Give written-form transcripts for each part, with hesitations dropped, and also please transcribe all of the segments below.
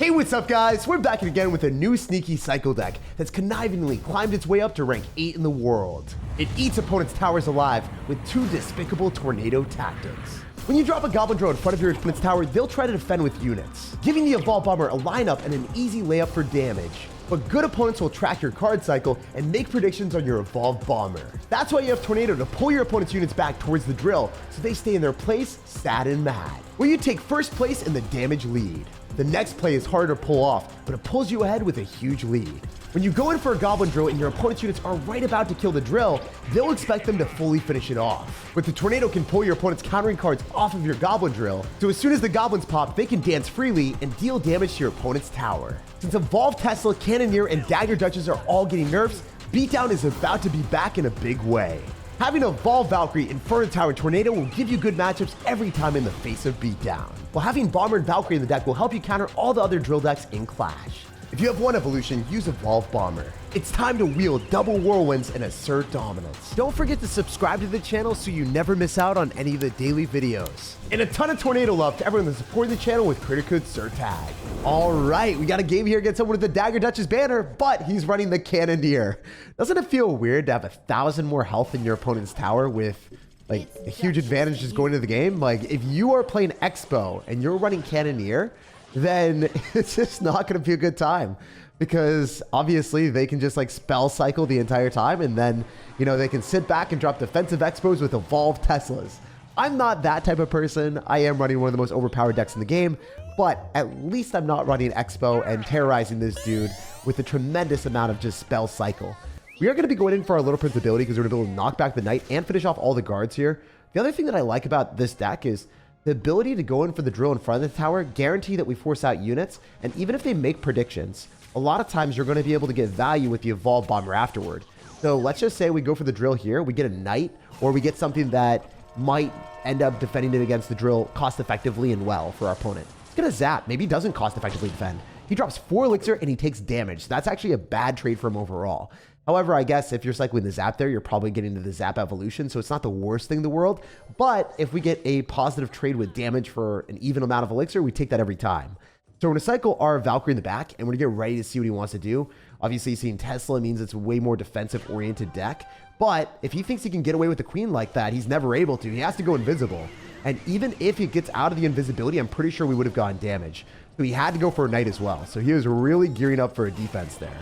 Hey, what's up guys? We're back again with a new sneaky cycle deck that's connivingly climbed its way up to rank 8 in the world. It eats opponents' towers alive with 2 despicable tornado tactics. When you drop a Goblin Drill in front of your opponent's tower, they'll try to defend with units, giving the Evo Bomber a lineup and an easy layup for damage. But good opponents will track your card cycle and make predictions on your Evolved Bomber. That's why you have Tornado to pull your opponent's units back towards the drill so they stay in their place, sad and mad, where you take first place in the damage lead. The next play is harder to pull off, but it pulls you ahead with a huge lead. When you go in for a Goblin Drill and your opponent's units are right about to kill the drill, they'll expect them to fully finish it off. But the Tornado can pull your opponent's countering cards off of your Goblin Drill, so as soon as the Goblins pop, they can dance freely and deal damage to your opponent's tower. Since Evolved Tesla, Cannoneer, and Dagger Duchess are all getting nerfs, Beatdown is about to be back in a big way. Having Evolved Valkyrie, Inferno Tower, and Tornado will give you good matchups every time in the face of Beatdown, while having Bomber and Valkyrie in the deck will help you counter all the other drill decks in Clash. If you have one evolution, use Evolved Bomber. It's time to wield double whirlwinds and assert dominance. Don't forget to subscribe to the channel so you never miss out on any of the daily videos. And a ton of Tornado love to everyone that's supporting the channel with creator code SirTag. All right, we got a game here against someone with the Dagger Duchess banner, but he's running the Cannoneer. Doesn't it feel weird to have 1,000 more health in your opponent's tower with like a huge advantage just going into the game? Like if you are playing Expo and you're running Cannoneer, then it's just not going to be a good time, because obviously they can just like spell cycle the entire time, and then, you know, they can sit back and drop defensive expos with evolved Teslas. I'm not that type of person. I am running one of the most overpowered decks in the game, but at least I'm not running Expo and terrorizing this dude with a tremendous amount of just spell cycle. We are going to be going in for our Little Prince ability because we're going to be able to knock back the Knight and finish off all the guards here. The other thing that I like about this deck is the ability to go in for the drill in front of the tower, guarantee that we force out units, and even if they make predictions, a lot of times you're going to be able to get value with the Evolved Bomber afterward. So let's just say we go for the drill here, we get a Knight, or we get something that might end up defending it against the drill cost effectively and well for our opponent. He's going to zap, maybe he doesn't cost effectively defend. He drops 4 elixir and he takes damage, so that's actually a bad trade for him overall. However, I guess if you're cycling the Zap there, you're probably getting to the Zap evolution, so it's not the worst thing in the world. But if we get a positive trade with damage for an even amount of elixir, we take that every time. So we're going to cycle our Valkyrie in the back, and we're going to get ready to see what he wants to do. Obviously, seeing Tesla means it's a way more defensive-oriented deck. But if he thinks he can get away with the Queen like that, he's never able to. He has to go invisible. And even if he gets out of the invisibility, I'm pretty sure we would have gotten damage. So he had to go for a Knight as well. So he was really gearing up for a defense there.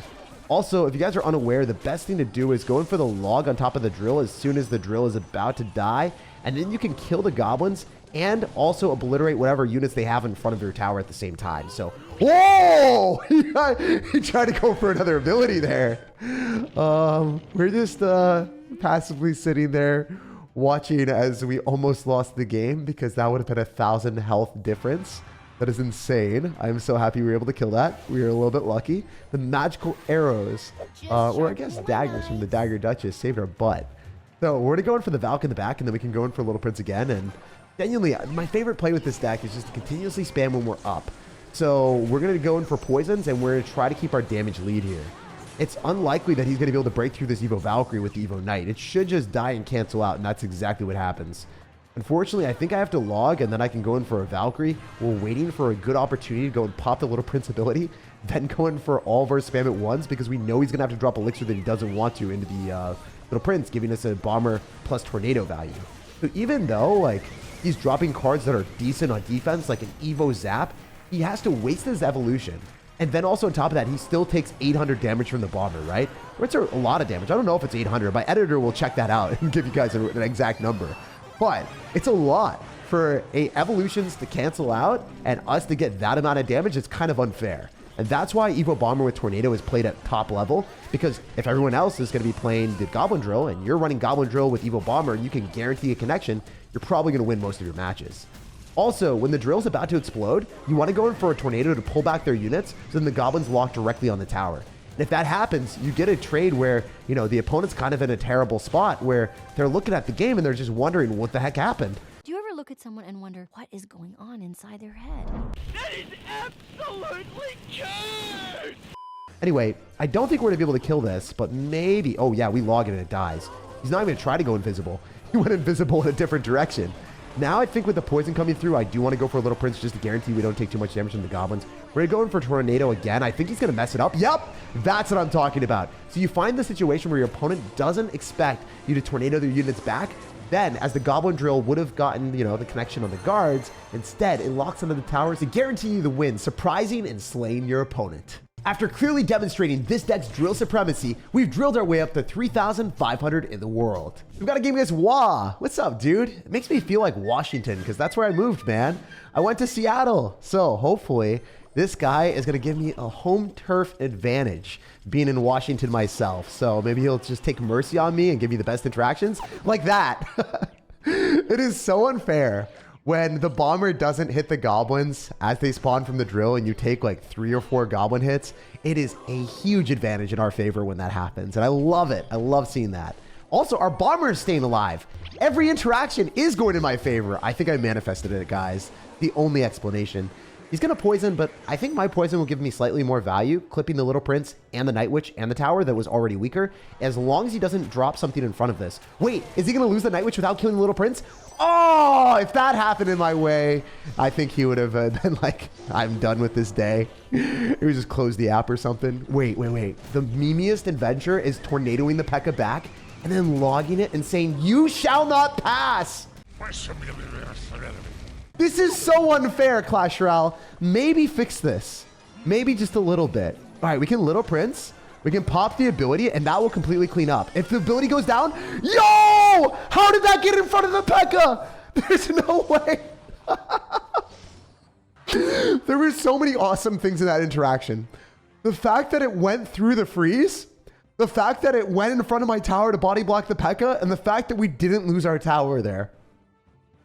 Also, if you guys are unaware, the best thing to do is go in for the log on top of the drill as soon as the drill is about to die, and then you can kill the goblins and also obliterate whatever units they have in front of your tower at the same time. So, whoa! He tried to go for another ability there. We're just passively sitting there watching as we almost lost the game, because that would have been 1,000 health difference. That is insane. I'm so happy we were able to kill that. We were a little bit lucky. The magical arrows, or I guess daggers from the Dagger Duchess, saved our butt. So we're going to go in for the Valk in the back, and then we can go in for Little Prince again. And genuinely, my favorite play with this deck is just to continuously spam when we're up. So we're going to go in for poisons, and we're going to try to keep our damage lead here. It's unlikely that he's going to be able to break through this Evo Valkyrie with the Evo Knight. It should just die and cancel out, and that's exactly what happens. Unfortunately, I think I have to log, and then I can go in for a Valkyrie. We're waiting for a good opportunity to go and pop the Little Prince ability, then go in for all of our spam at once, because we know he's going to have to drop elixir that he doesn't want to into the Little Prince, giving us a Bomber plus Tornado value. So even though like he's dropping cards that are decent on defense, like an Evo Zap, he has to waste his evolution. And then also on top of that, he still takes 800 damage from the Bomber, right? Or it's a lot of damage. I don't know if it's 800. My editor will check that out and give you guys an exact number. But it's a lot for evolutions to cancel out and us to get that amount of damage. It's kind of unfair. And that's why Evo Bomber with Tornado is played at top level, because if everyone else is going to be playing the Goblin Drill and you're running Goblin Drill with Evo Bomber, you can guarantee a connection, you're probably going to win most of your matches. Also, when the drill's about to explode, you want to go in for a Tornado to pull back their units so then the Goblins lock directly on the tower. And if that happens, you get a trade where, you know, the opponent's kind of in a terrible spot where they're looking at the game and they're just wondering what the heck happened. Do you ever look at someone and wonder what is going on inside their head? That is absolutely cursed! Anyway, I don't think we're going to be able to kill this, but maybe... Oh, yeah, we log it and it dies. He's not even going to try to go invisible. He went invisible in a different direction. Now I think with the poison coming through, I do want to go for a Little Prince just to guarantee we don't take too much damage from the goblins. We're going to go in for Tornado again. I think he's going to mess it up. Yep, that's what I'm talking about. So you find the situation where your opponent doesn't expect you to tornado their units back. Then, as the Goblin Drill would have gotten, you know, the connection on the guards, instead it locks onto the towers to guarantee you the win, surprising and slaying your opponent. After clearly demonstrating this deck's drill supremacy, we've drilled our way up to 3,500 in the world. We've got a game against Wah. What's up, dude? It makes me feel like Washington because that's where I moved, man. I went to Seattle. So hopefully this guy is going to give me a home turf advantage being in Washington myself. So maybe he'll just take mercy on me and give me the best interactions like that. It is so unfair when the bomber doesn't hit the goblins as they spawn from the drill and you take like 3 or 4 goblin hits. It is a huge advantage in our favor when that happens. And I love it. I love seeing that. Also, our bomber is staying alive. Every interaction is going in my favor. I think I manifested it, guys. The only explanation. He's going to poison, but I think my poison will give me slightly more value, clipping the Little Prince and the Night Witch and the tower that was already weaker, as long as he doesn't drop something in front of this. Wait, is he going to lose the Night Witch without killing the Little Prince? Oh, if that happened in my way, I think he would have been like, I'm done with this day. He would just close the app or something. Wait. The memeiest adventure is tornadoing the P.E.K.K.A back and then logging it and saying, "You shall not pass." This is so unfair, Clash Royale. Maybe fix this. Maybe just a little bit. All right, we can Little Prince. We can pop the ability, and that will completely clean up. If the ability goes down, yo! How did that get in front of the P.E.K.K.A? There's no way. There were so many awesome things in that interaction. The fact that it went through the freeze, the fact that it went in front of my tower to body block the P.E.K.K.A, and the fact that we didn't lose our tower there.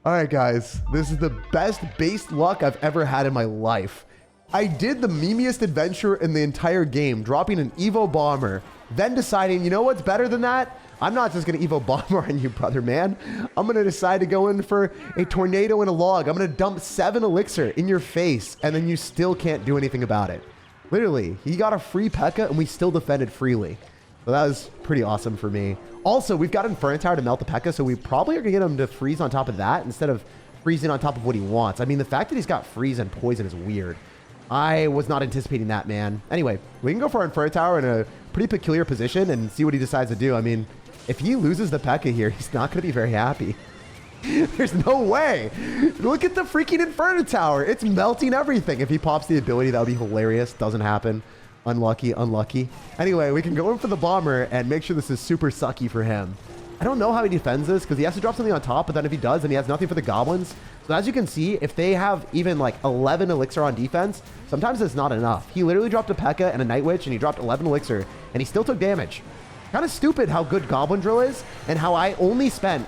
All right, guys, this is the best base luck I've ever had in my life. I did the memeiest adventure in the entire game, dropping an Evo Bomber, then deciding, you know what's better than that? I'm not just going to Evo Bomber on you, brother, man. I'm going to decide to go in for a tornado and a log. I'm going to dump 7 elixir in your face, and then you still can't do anything about it. Literally, he got a free P.E.K.K.A, and we still defended freely. So that was pretty awesome for me. Also, we've got Inferno Tower to melt the P.E.K.K.A, so we probably are going to get him to freeze on top of that instead of freezing on top of what he wants. I mean, the fact that he's got freeze and poison is weird. I was not anticipating that, man. Anyway, we can go for our Inferno Tower in a pretty peculiar position and see what he decides to do. I mean, if he loses the P.E.K.K.A here, he's not going to be very happy. There's no way. Look at the freaking Inferno Tower. It's melting everything. If he pops the ability, that would be hilarious. Doesn't happen. Unlucky, unlucky. Anyway, we can go in for the bomber and make sure this is super sucky for him. I don't know how he defends this because he has to drop something on top, but then if he does, then he has nothing for the goblins. So as you can see, if they have even like 11 elixir on defense, sometimes it's not enough. He literally dropped a P.E.K.K.A and a Night Witch and he dropped 11 elixir and he still took damage. Kind of stupid how good Goblin Drill is and how I only spent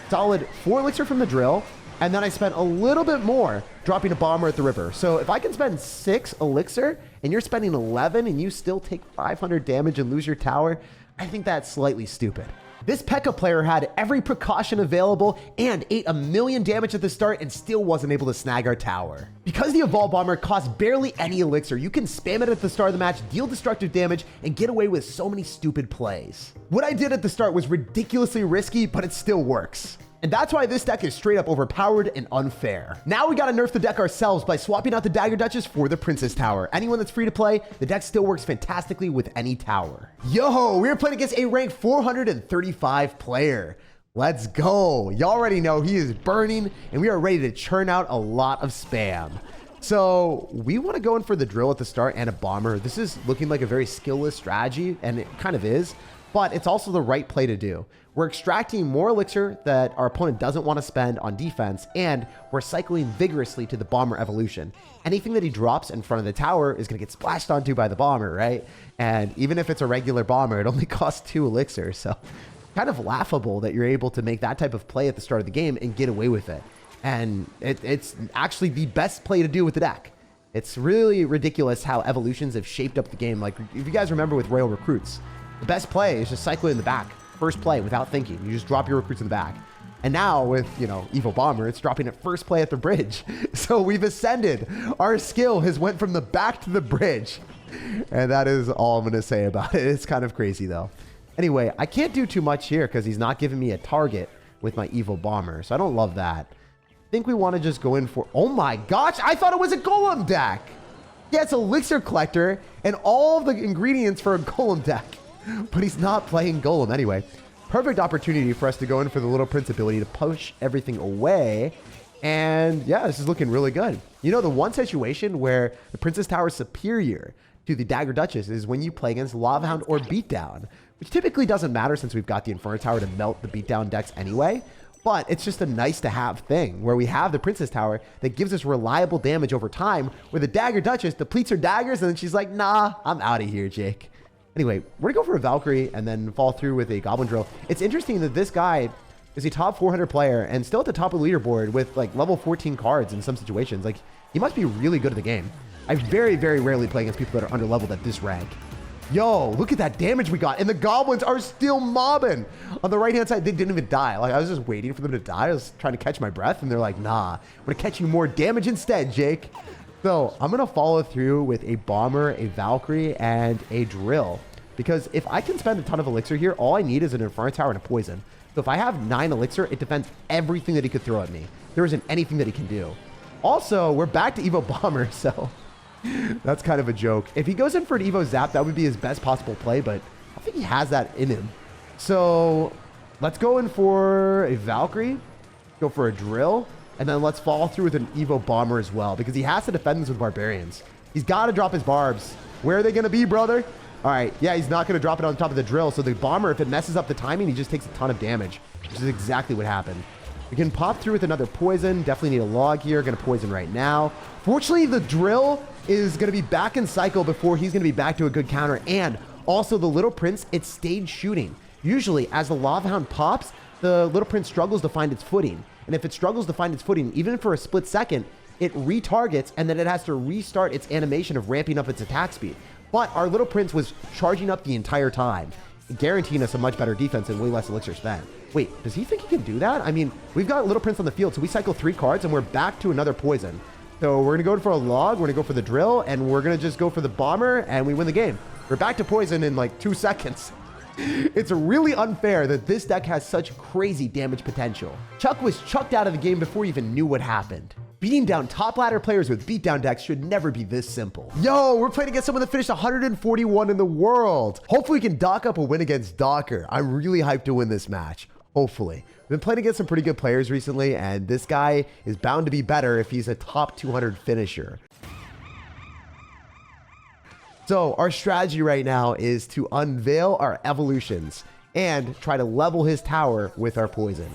solid 4 elixir from the drill and then I spent a little bit more dropping a bomber at the river. So if I can spend 6 elixir and you're spending 11 and you still take 500 damage and lose your tower, I think that's slightly stupid. This P.E.K.K.A player had every precaution available and ate 1 million damage at the start and still wasn't able to snag our tower. Because the Evo Bomber costs barely any elixir, you can spam it at the start of the match, deal destructive damage, and get away with so many stupid plays. What I did at the start was ridiculously risky, but it still works. And that's why this deck is straight up overpowered and unfair. Now we gotta nerf the deck ourselves by swapping out the Dagger Duchess for the Princess Tower. Anyone that's free to play, the deck still works fantastically with any tower. Yo, we're playing against a rank 435 player. Let's go. Y'all already know he is burning and we are ready to churn out a lot of spam. So we want to go in for the drill at the start and a bomber. This is looking like a very skillless strategy, and it kind of is, but it's also the right play to do. We're extracting more elixir that our opponent doesn't want to spend on defense, and we're cycling vigorously to the bomber evolution. Anything that he drops in front of the tower is going to get splashed onto by the bomber, right? And even if it's a regular bomber, it only costs 2 elixir. So kind of laughable that you're able to make that type of play at the start of the game and get away with it. And it's actually the best play to do with the deck. It's really ridiculous how evolutions have shaped up the game. Like if you guys remember with Royal Recruits, the best play is just cycle in the back. First play without thinking. You just drop your recruits in the back. And now with, you know, Evo Bomber, it's dropping at first play at the bridge. So we've ascended. Our skill has went from the back to the bridge. And that is all I'm going to say about it. It's kind of crazy though. Anyway, I can't do too much here because he's not giving me a target with my Evo Bomber. So I don't love that. think we want to just go in for... Oh my gosh, I thought it was a golem deck. Yeah, it's elixir collector and all the ingredients for a golem deck. But he's not playing golem anyway. Perfect opportunity for us to go in for the Little Prince ability to push everything away. And yeah, this is looking really good. You know, the one situation where the Princess Tower is superior to the Dagger Duchess is when you play against Lava Hound or Beatdown, which typically doesn't matter since we've got the Inferno Tower to melt the Beatdown decks anyway. But it's just a nice to have thing where we have the Princess Tower that gives us reliable damage over time, where the Dagger Duchess depletes her daggers and then she's like, nah, I'm out of here, Jake. Anyway, we're gonna go for a Valkyrie and then fall through with a Goblin Drill. It's interesting that this guy is a top 400 player and still at the top of the leaderboard with like level 14 cards in some situations. Like, he must be really good at the game. I very, very rarely play against people that are under leveled at this rank. Yo, look at that damage we got. And the goblins are still mobbing. On the right-hand side, they didn't even die. Like, I was just waiting for them to die. I was trying to catch my breath, and they're like, nah, I'm going to catch you more damage instead, Jake. So I'm going to follow through with a Bomber, a Valkyrie, and a Drill. Because if I can spend a ton of elixir here, all I need is an Inferno Tower and a Poison. So if I have 9 elixir, it defends everything that he could throw at me. There isn't anything that he can do. Also, we're back to Evo Bomber, so... that's kind of a joke. If he goes in for an Evo Zap, that would be his best possible play, but I think he has that in him. So let's go in for a Valkyrie, go for a Drill, and then let's follow through with an Evo Bomber as well, because he has to defend this with Barbarians. He's got to drop his Barbs. Where are they going to be, brother? All right, yeah, he's not going to drop it on top of the Drill, so the Bomber, if it messes up the timing, he just takes a ton of damage, which is exactly what happened. We can pop through with another Poison. Definitely need a log here. Going to Poison right now. Fortunately, the Drill is going to be back in cycle before he's going to be back to a good counter. And also the Little Prince, it's stage shooting. Usually, as the Lava Hound pops, the Little Prince struggles to find its footing. And if it struggles to find its footing, even for a split second, it retargets and then it has to restart its animation of ramping up its attack speed. But our Little Prince was charging up the entire time, guaranteeing us a much better defense and way less elixir spent. Wait, does he think he can do that? I mean, we've got Little Prince on the field, so we cycle 3 cards and we're back to another Poison. So we're going to go for a log, we're going to go for the Drill, and we're going to just go for the Bomber, and we win the game. We're back to Poison in like 2 seconds. It's really unfair that this deck has such crazy damage potential. Chuck was chucked out of the game before he even knew what happened. Beating down top ladder players with beatdown decks should never be this simple. Yo, we're playing against someone that finished 141 in the world. Hopefully we can dock up a win against Docker. I'm really hyped to win this match. Hopefully. We've been playing against some pretty good players recently, and this guy is bound to be better if he's a top 200 finisher. So our strategy right now is to unveil our evolutions and try to level his tower with our Poison.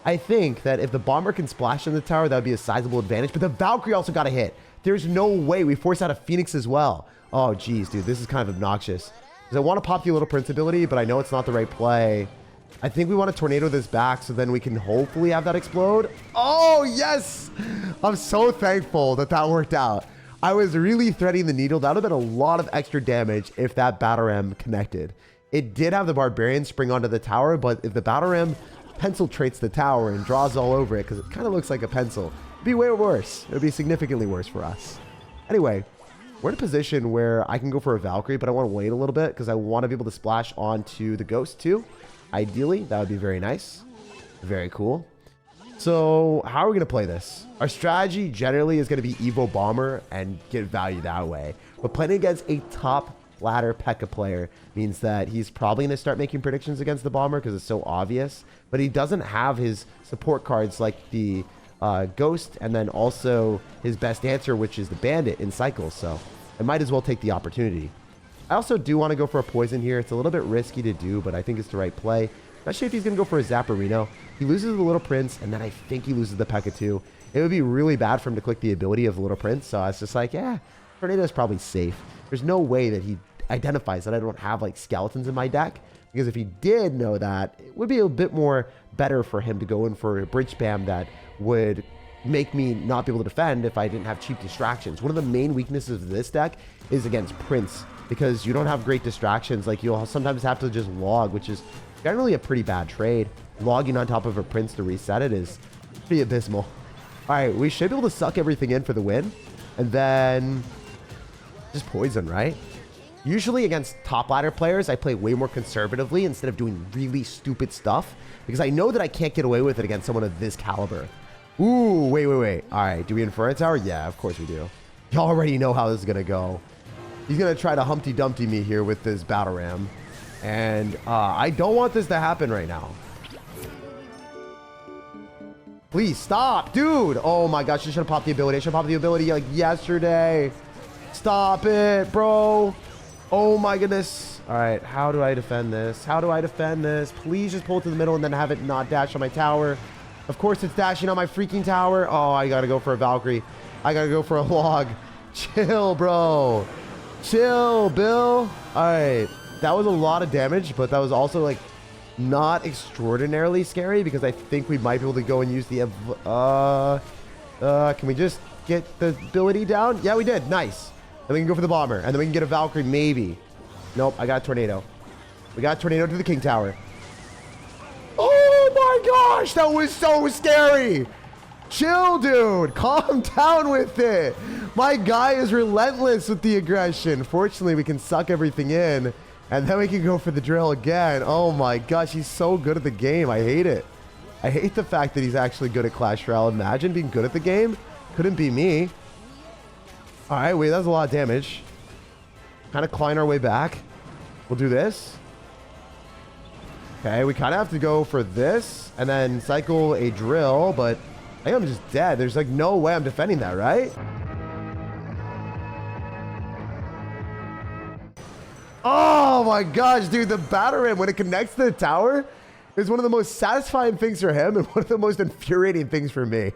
I think that if the Bomber can splash in the tower, that would be a sizable advantage, but the Valkyrie also got a hit. There's no way we force out a Phoenix as well. Oh, geez, dude, this is kind of obnoxious. Because I want to pop the Little Prince ability, but I know it's not the right play. I think we want to tornado this back so then we can hopefully have that explode. Oh, yes! I'm so thankful that that worked out. I was really threading the needle. That would have been a lot of extra damage if that Battle Ram connected. It did have the Barbarian spring onto the tower, but if the Battle Ram pencil traits the tower and draws all over it, because it kind of looks like a pencil, it'd be way worse. It would be significantly worse for us. Anyway, we're in a position where I can go for a Valkyrie, but I want to wait a little bit because I want to be able to splash onto the Ghost too. Ideally, that would be very nice. Very cool. So how are we going to play this? Our strategy generally is going to be Evo Bomber and get value that way. But playing against a top ladder P.E.K.K.A player means that he's probably going to start making predictions against the Bomber because it's so obvious. But he doesn't have his support cards like the Ghost and then also his best answer, which is the Bandit in cycles. So I might as well take the opportunity. I also do want to go for a Poison here. It's a little bit risky to do, but I think it's the right play. Especially if he's going to go for a Zapparino. He loses the Little Prince, and then I think he loses the P.E.K.K.A too. It would be really bad for him to click the ability of the Little Prince, so I was just like, yeah, Tornado is probably safe. There's no way that he identifies that I don't have like skeletons in my deck, because if he did know that, it would be a bit more better for him to go in for a bridge spam that would make me not be able to defend if I didn't have cheap distractions. One of the main weaknesses of this deck is against Prince, because you don't have great distractions. Like, you'll sometimes have to just log, which is generally a pretty bad trade. Logging on top of a Prince to reset it is pretty abysmal. All right, we should be able to suck everything in for the win, and then just Poison, right? Usually against top ladder players, I play way more conservatively instead of doing really stupid stuff, because I know that I can't get away with it against someone of this caliber. Ooh, wait. All right, do we Inferno Tower? Yeah, of course we do. Y'all already know how this is going to go. He's going to try to Humpty Dumpty me here with this Battle Ram. And I don't want this to happen right now. Please stop, dude. Oh my gosh, I should have popped the ability. I should have popped the ability like yesterday. Stop it, bro. Oh my goodness. All right, how do I defend this? How do I defend this? Please just pull it to the middle and then have it not dash on my tower. Of course it's dashing on my freaking tower. Oh, I gotta go for a Valkyrie. I gotta go for a log. Chill, bro. Chill, Bill. All right, that was a lot of damage, but that was also like not extraordinarily scary because I think we might be able to go and use the can we just get the ability down? Yeah, we did. Nice. Then we can go for the bomber and then we can get a Valkyrie maybe. Nope, I got a tornado. We got a tornado to the King Tower. Oh my gosh, that was so scary. Chill, dude. Calm down with it. My guy is relentless with the aggression. Fortunately, we can suck everything in. And then we can go for the drill again. Oh my gosh, he's so good at the game. I hate it. I hate the fact that he's actually good at Clash Royale. Imagine being good at the game. Couldn't be me. All right, wait, that was a lot of damage. Kind of clawing our way back. We'll do this. Okay, we kind of have to go for this and then cycle a drill, but I think I'm just dead. There's like no way I'm defending that, right? Oh my gosh, dude, the Battle Ram, when it connects to the tower, is one of the most satisfying things for him and one of the most infuriating things for me.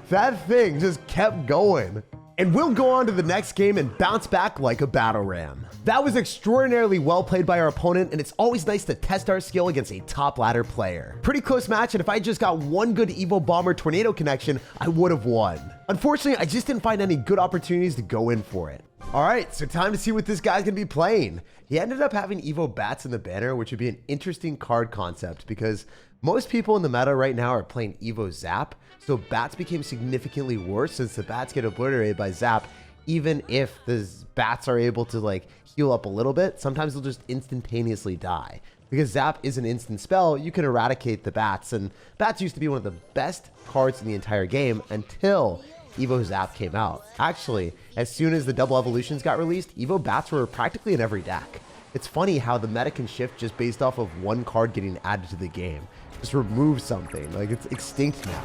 That thing just kept going. And we'll go on to the next game and bounce back like a Battle Ram. That was extraordinarily well played by our opponent, and it's always nice to test our skill against a top ladder player. Pretty close match, and if I just got one good Evo Bomber tornado connection, I would have won. Unfortunately, I just didn't find any good opportunities to go in for it. All right, so time to see what this guy's gonna be playing. He ended up having Evo Bats in the banner, which would be an interesting card concept because most people in the meta right now are playing Evo Zap, so Bats became significantly worse since the Bats get obliterated by Zap. Even if the Bats are able to like heal up a little bit, sometimes they'll just instantaneously die. Because Zap is an instant spell, you can eradicate the Bats, and Bats used to be one of the best cards in the entire game until Evo Zap came out. Actually, as soon as the double evolutions got released, Evo Bats were practically in every deck. It's funny how the meta can shift just based off of one card getting added to the game. Just remove something, like it's extinct now.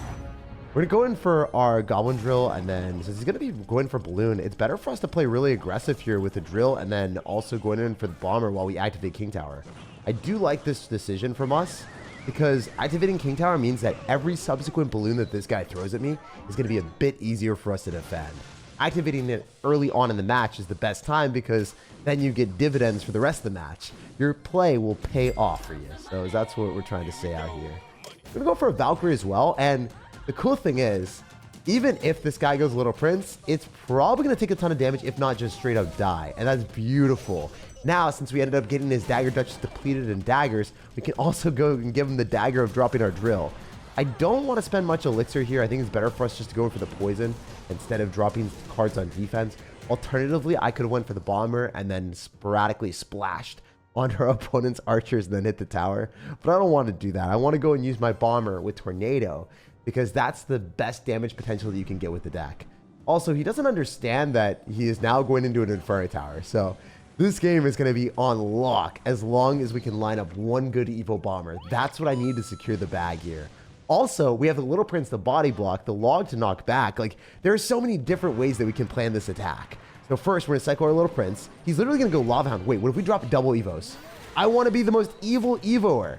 We're gonna go in for our Goblin Drill, and then since he's gonna be going for Balloon, it's better for us to play really aggressive here with the Drill and then also going in for the Bomber while we activate King Tower. I do like this decision from us, because activating King Tower means that every subsequent balloon that this guy throws at me is going to be a bit easier for us to defend. Activating it early on in the match is the best time because then you get dividends for the rest of the match. Your play will pay off for you. So that's what we're trying to say out here. We're going to go for a Valkyrie as well. And the cool thing is, even if this guy goes Little Prince, it's probably going to take a ton of damage, if not just straight up die. And that's beautiful. Now, since we ended up getting his Dagger Duchess depleted in daggers, we can also go and give him the dagger of dropping our drill. I don't want to spend much elixir here. I think it's better for us just to go for the poison instead of dropping cards on defense. Alternatively, I could have went for the bomber and then sporadically splashed on our opponent's archers and then hit the tower. But I don't want to do that. I want to go and use my bomber with Tornado because that's the best damage potential that you can get with the deck. Also, he doesn't understand that he is now going into an Inferno Tower. So this game is going to be on lock as long as we can line up one good Evo Bomber. That's what I need to secure the bag here. Also, we have the Little Prince, the body block, the log to knock back. Like, there are so many different ways that we can plan this attack. So first, we're going to cycle our Little Prince. He's literally going to go Lava Hound. Wait, what if we drop double Evos? I want to be the most evil Evoer. All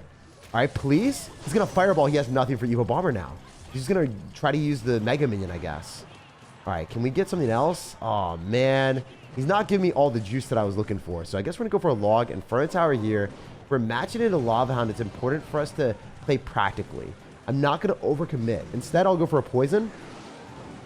right, please. He's going to Fireball. He has nothing for Evo Bomber now. He's going to try to use the Mega Minion, I guess. All right, can we get something else? Oh, man. He's not giving me all the juice that I was looking for. So I guess we're going to go for a log and Inferno Tower here. If we're matching it a Lava Hound, it's important for us to play practically. I'm not going to overcommit. Instead, I'll go for a poison.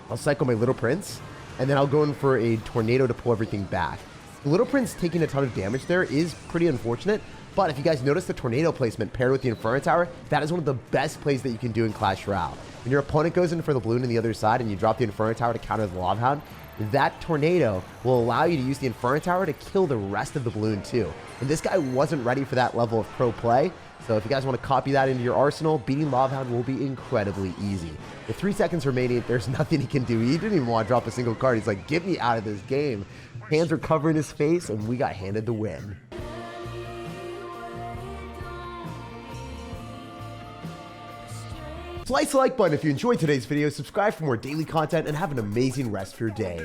I'll cycle my Little Prince. And then I'll go in for a Tornado to pull everything back. The Little Prince taking a ton of damage there is pretty unfortunate. But if you guys notice the Tornado placement paired with the Inferno Tower, that is one of the best plays that you can do in Clash Royale. When your opponent goes in for the balloon on the other side and you drop the Inferno Tower to counter the Lava Hound, that tornado will allow you to use the Inferno Tower to kill the rest of the balloon too. And this guy wasn't ready for that level of pro play, so if you guys want to copy that into your arsenal, beating Lobhound will be incredibly easy. With 3 seconds remaining, there's nothing he can do. He didn't even want to drop a single card. He's like, get me out of this game. Hands are covering his face, and we got handed the win. Slice the like button if you enjoyed today's video, subscribe for more daily content, and have an amazing rest of your day.